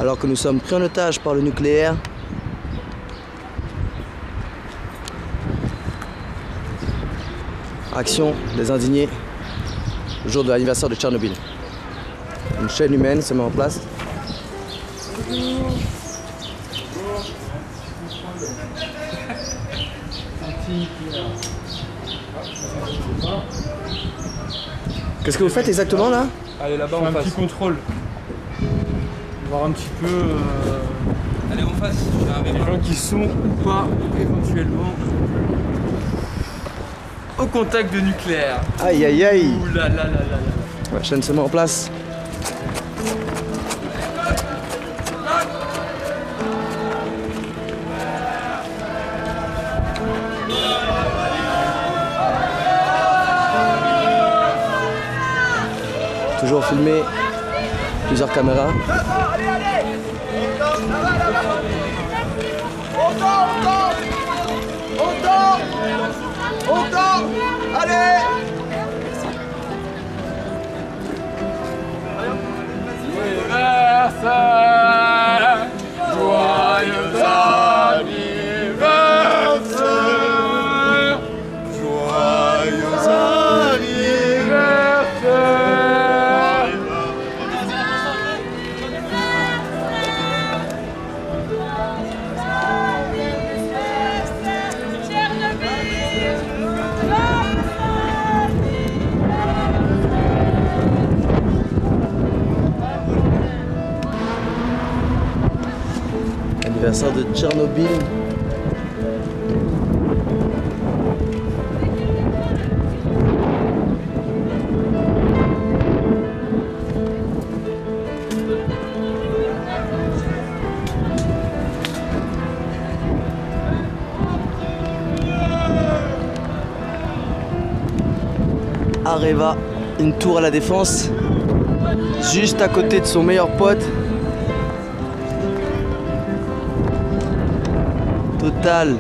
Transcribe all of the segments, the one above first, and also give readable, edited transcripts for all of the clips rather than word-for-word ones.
alors que nous sommes pris en otage par le nucléaire. Action des indignés, le jour de l'anniversaire de Tchernobyl. Une chaîne humaine se met en place. Qu'est-ce que vous faites exactement là? Allez là-bas on passe. Un petit contrôle. Voir un petit peu allez on passe. Les gens qui sont ou pas éventuellement au contact de nucléaire. Aïe aïe aïe. Ouh là là là là là. La chaîne se met en place. Toujours filmé, plusieurs caméras. Allez, allez. Allez. Anniversaire, joyeux anniversaire, joyeux anniversaire. Anniversaire de Tchernobyl. Areva, une tour à la Défense, juste à côté de son meilleur pote. Total.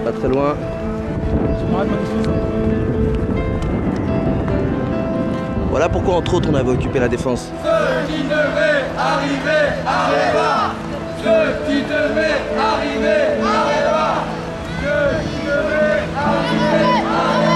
Pas très loin. Voilà pourquoi entre autres on avait occupé la Défense. Ce qui devait arriver arriva. Ce qui devait arriver arriva. Ce qui devait arriver arriva.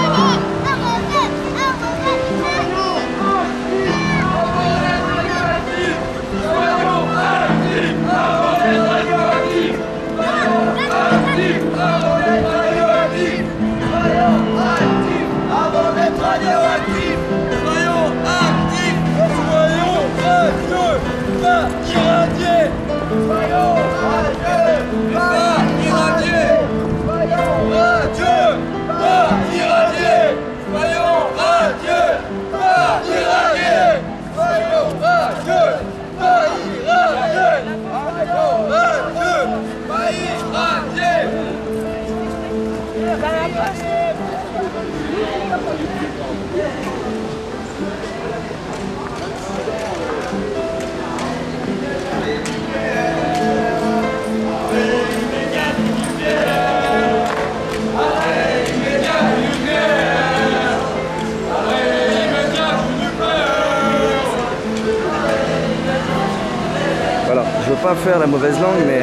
Voilà, je veux pas faire la mauvaise langue, mais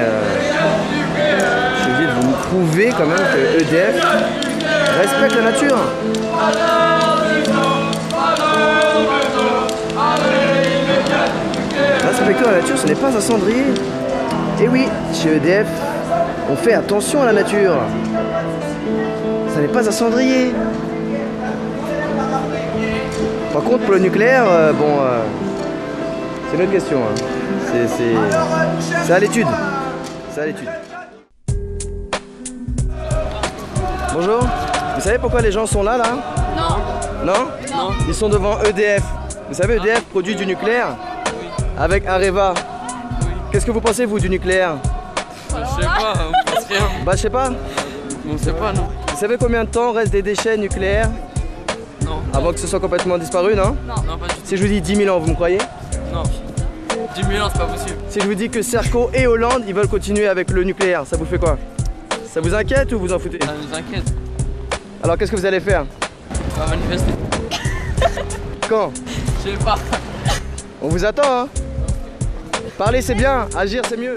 je suis obligé de vous prouver quand même que EDF respecte la nature. Respecter la nature, ce n'est pas un cendrier. Et oui, chez EDF, on fait attention à la nature. Ça n'est pas un cendrier. Par contre, pour le nucléaire, bon, c'est une autre question. Hein. C'est à l'étude. C'est à l'étude. Bonjour. Vous savez pourquoi les gens sont là, là? Non. Non? Non. Ils sont devant EDF. Vous savez, EDF produit du nucléaire avec Areva. Qu'est-ce que vous pensez, vous, du nucléaire? Je sais pas, on pense rien. Bah, je sais pas. On sait pas, non. Vous savez combien de temps reste des déchets nucléaires? Non. Avant que ce soit complètement disparu, non? Non, pas du tout. Si je vous dis 10 000 ans, vous me croyez? Non. 10 000 ans, c'est pas possible. Si je vous dis que Serco et Hollande, ils veulent continuer avec le nucléaire, ça vous fait quoi? Ça vous inquiète ou vous en foutez? Ça nous inquiète. Alors qu'est-ce que vous allez faire? On va manifester. Quand? Je sais pas. On vous attend, hein. Parler c'est bien, agir c'est mieux.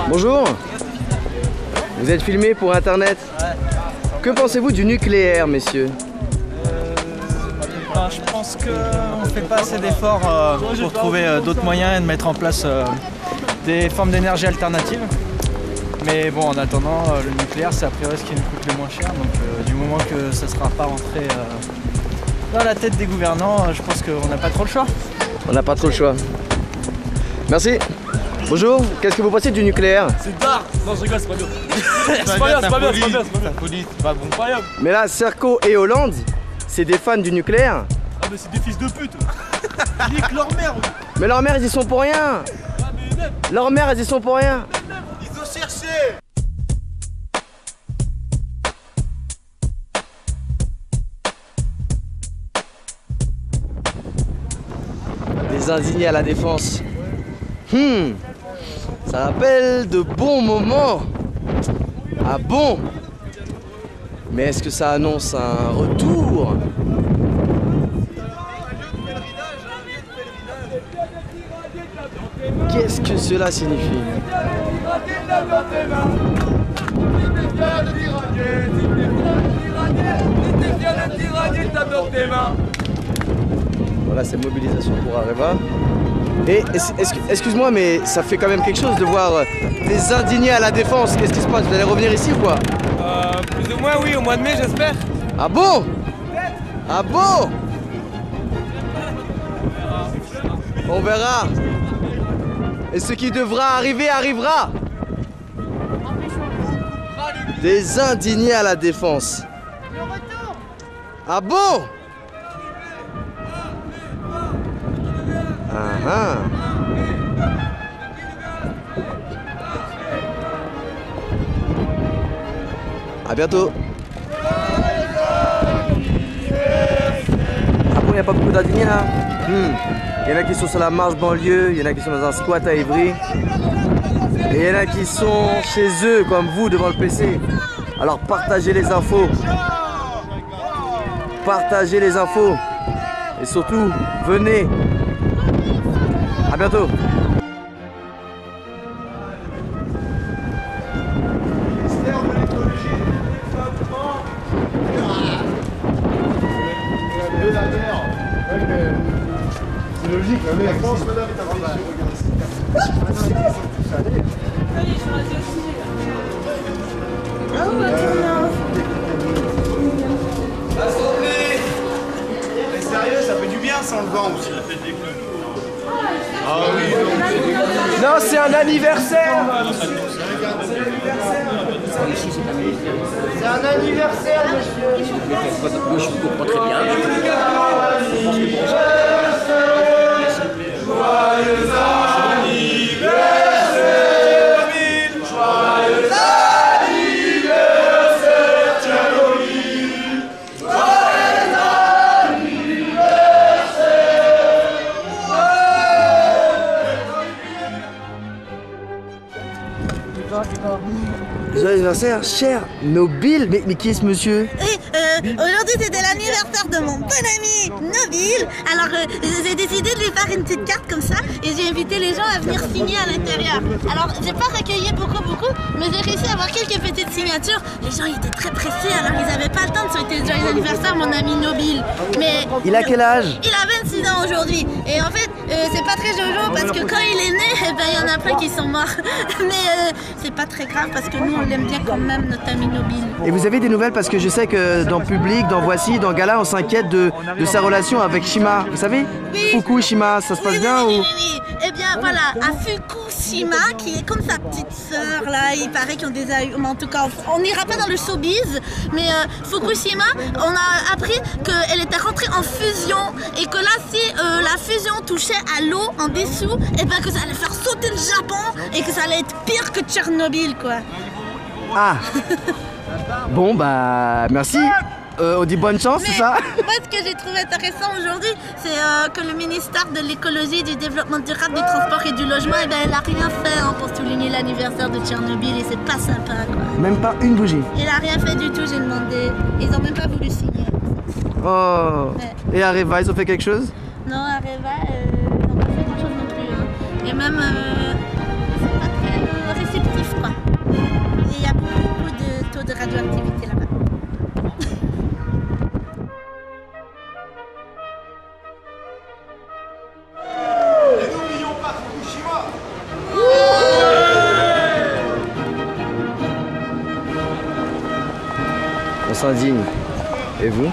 Bonjour. Vous êtes filmé pour internet. Que pensez-vous du nucléaire, messieurs? Je pense qu'on ne fait pas assez d'efforts pour trouver d'autres moyens et de mettre en place des formes d'énergie alternatives. Mais bon, en attendant, le nucléaire, c'est a priori ce qui nous coûte le moins cher. Donc du moment que ça ne sera pas rentré dans la tête des gouvernants, je pense qu'on n'a pas trop le choix. On n'a pas trop le choix. Merci. Bonjour, qu'est-ce que vous pensez du nucléaire? C'est tard. Non, je rigole, c'est pas bien. C'est pas bien, c'est pas bien, c'est pas bien, c'est pas bien. C'est pas bon. Incroyable. Mais là, Serko et Hollande, c'est des fans du nucléaire. Ah mais c'est des fils de pute. Ils niquent leur mère. Mais leurs mères, ils y sont pour rien. Ah mais même. Leurs mères, elles y sont pour rien. Ils ont cherché. Des indignés à la défense. Ça rappelle de bons moments. Ah bon? Mais est-ce que ça annonce un retour? Qu'est-ce que cela signifie? Voilà, c'est mobilisation pour Areva. Et excuse-moi, mais ça fait quand même quelque chose de voir des indignés à la défense. Qu'est-ce qui se passe? Vous allez revenir ici ou quoi? Plus ou moins oui, au mois de mai j'espère. Ah bon? Ah bon? On verra. Et ce qui devra arriver arrivera. Des indignés à la défense. Ah bon? Ah ah. À bientôt. Ah bon, il n'y a pas beaucoup d'indignés là? Il y en a qui sont sur la marche banlieue, il y en a qui sont dans un squat à Évry. Et il y en a qui sont chez eux, comme vous, devant le PC. Alors partagez les infos. Partagez les infos. Et surtout, venez. À bientôt. C'est logique, la France, madame, est appelée Mais sérieux, ça fait du bien sans le vent aussi. La fête des clubs. Ah oui, Non, c'est un anniversaire. C'est un anniversaire, monsieur. Moi, je comprends très bien. Joyeux anniversaire. Joyeux anniversaire, Tchernobyl. Joyeux Joyeux anniversaire, cher Nobile. Mais qui est ce monsieur? Aujourd'hui c'était l'anniversaire de mon bon ami Nobile. Alors j'ai décidé de lui faire une petite carte comme ça et j'ai invité les gens à venir signer à l'intérieur. Alors j'ai pas recueilli beaucoup, mais j'ai réussi à avoir quelques petites signatures. Les gens étaient très pressés, alors ils avaient pas le temps de souhaiter le joyeux anniversaire mon ami Nobile. Mais Il a quel âge? il a 26 ans aujourd'hui. Et en fait c'est pas très jojo parce que quand il est né, eh ben, il y en a plein qui sont morts. Mais c'est pas très grave parce que nous on l'aime bien quand même, notre ami Nobile. Et vous avez des nouvelles parce que je sais que dans Public, dans Voici, dans Gala, on s'inquiète de sa relation avec Shima. Vous savez? Oui. Fukushima, ça se passe bien ou? Oui. Eh bien voilà, à Fukushima, qui est comme sa petite sœur là, il paraît qu'ils ont des en tout cas, on n'ira pas dans le showbiz, mais Fukushima, on a appris qu'elle était rentrée en fusion et que là, si la fusion touchait à l'eau en dessous, et bien que ça allait faire sauter le Japon et que ça allait être pire que Tchernobyl quoi. Ah. Bon bah merci. on dit bonne chance, c'est ça? Moi, ce que j'ai trouvé intéressant aujourd'hui, c'est que le ministère de l'écologie, du développement durable, du transport et du logement, eh ben, il n'a rien fait hein, pour souligner l'anniversaire de Tchernobyl et c'est pas sympa quoi. Même pas une bougie. Il a rien fait du tout, j'ai demandé. Ils ont même pas voulu signer. Oh. Ouais. Et Areva, ils ont fait quelque chose? Non, Areva, ils n'ont pas fait grand chose non plus. Hein. Et même, c'est pas très réceptif quoi. Et il y a beaucoup de taux de radioactivité là-bas. Et n'oublions pas Fukushima. On s'indigne. Et vous?